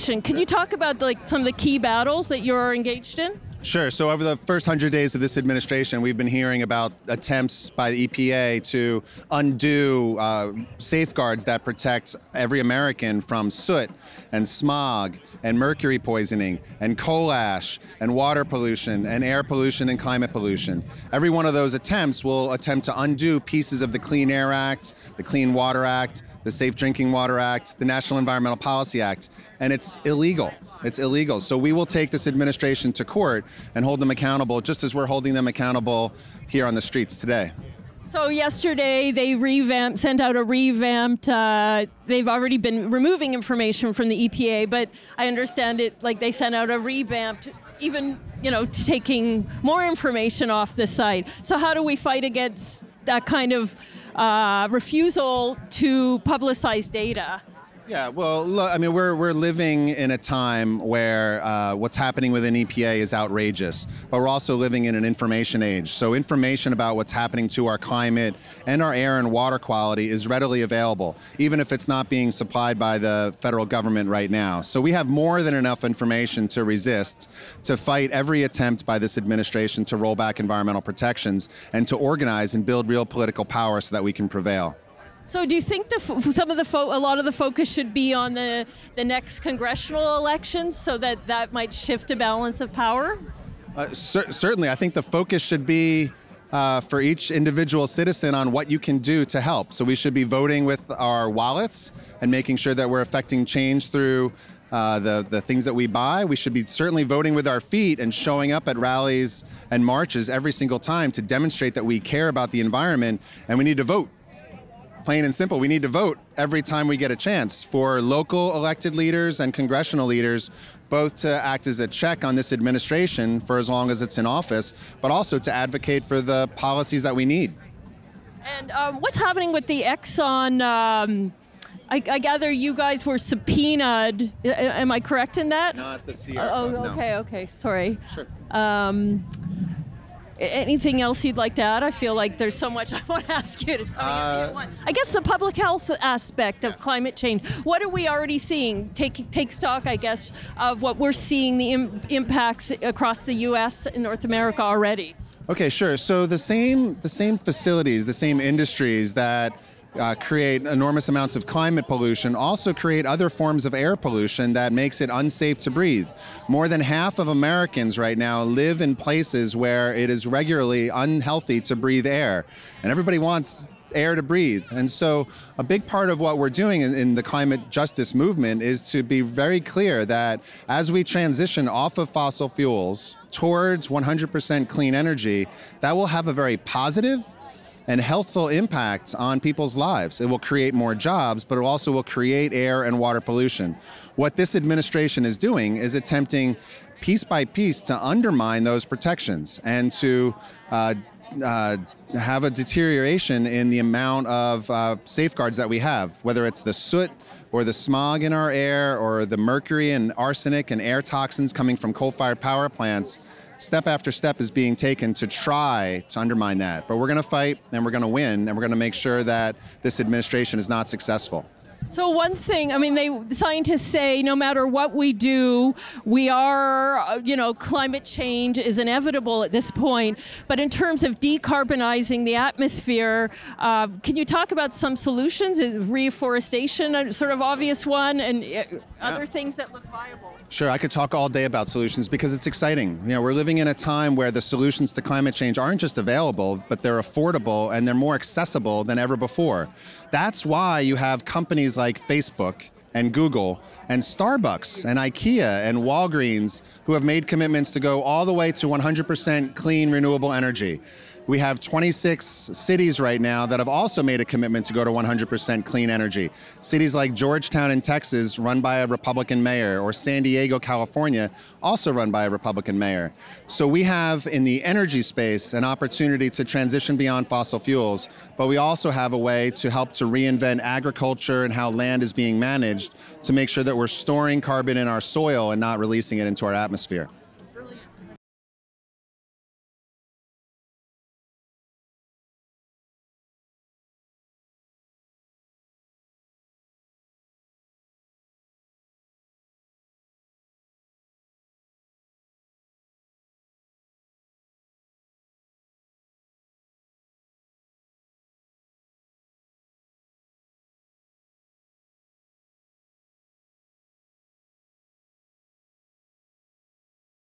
administration. Can you talk about some of the key battles that you're engaged in? Sure. So over the first 100 days of this administration, we've been hearing about attempts by the EPA to undo safeguards that protect every American from soot and smog and mercury poisoning and coal ash and water pollution and air pollution and climate pollution. Every one of those attempts will attempt to undo pieces of the Clean Air Act, the Clean Water Act, the Safe Drinking Water Act, the National Environmental Policy Act, and it's illegal. It's illegal. So we will take this administration to court and hold them accountable, just as we're holding them accountable here on the streets today. So yesterday they sent out a revamped, they've already been removing information from the EPA, but I understand it, like they sent out a revamped, even, taking more information off the site. So how do we fight against that kind of refusal to publicize data? Yeah, well, look, I mean, we're living in a time where what's happening within EPA is outrageous, but we're also living in an information age. So information about what's happening to our climate and our air and water quality is readily available, even if it's not being supplied by the federal government right now. So we have more than enough information to resist, to fight every attempt by this administration to roll back environmental protections and to organize and build real political power so that we can prevail. So do you think a lot of the focus should be on the next congressional elections so that might shift a balance of power? Certainly. I think the focus should be for each individual citizen on what you can do to help. So we should be voting with our wallets and making sure that we're affecting change through the things that we buy. We should be certainly voting with our feet and showing up at rallies and marches every single time to demonstrate that we care about the environment, and we need to vote. Plain and simple, we need to vote every time we get a chance for local elected leaders and congressional leaders, both to act as a check on this administration for as long as it's in office, but also to advocate for the policies that we need. And what's happening with the Exxon? I gather you guys were subpoenaed. Am I correct in that? Not the Sierra. Oh, no. okay, sorry. Sure. Anything else you'd like to add? I feel like there's so much I want to ask you. It's coming at me at once. I guess the public health aspect of climate change. What are we already seeing? Take stock, I guess, of what we're seeing, the impacts across the U.S. and North America already. Okay, sure. So the same facilities, the same industries that create enormous amounts of climate pollution also create other forms of air pollution that makes it unsafe to breathe. More than half of Americans right now live in places where it is regularly unhealthy to breathe air, and everybody wants air to breathe. And so a big part of what we're doing in the climate justice movement is to be very clear that as we transition off of fossil fuels towards 100% clean energy, that will have a very positive and healthful impact on people's lives. It will create more jobs, but it also will create air and water pollution. What this administration is doing is attempting piece by piece to undermine those protections and to have a deterioration in the amount of safeguards that we have, whether it's the soot or the smog in our air or the mercury and arsenic and air toxins coming from coal-fired power plants. Step after step is being taken to try to undermine that. But we're going to fight, and we're going to win, and we're going to make sure that this administration is not successful. So one thing, I mean, the scientists say no matter what we do, we are, climate change is inevitable at this point. But in terms of decarbonizing the atmosphere, can you talk about some solutions? Is reforestation a sort of obvious one, and other things that look viable? Sure, I could talk all day about solutions because it's exciting. We're living in a time where the solutions to climate change aren't just available, but they're affordable and they're more accessible than ever before. That's why you have companies like Facebook and Google and Starbucks and IKEA and Walgreens who have made commitments to go all the way to 100% clean, renewable energy. We have 26 cities right now that have also made a commitment to go to 100% clean energy. Cities like Georgetown in Texas, run by a Republican mayor, or San Diego, California, also run by a Republican mayor. So we have in the energy space an opportunity to transition beyond fossil fuels, but we also have a way to help to reinvent agriculture and how land is being managed to make sure that we're storing carbon in our soil and not releasing it into our atmosphere.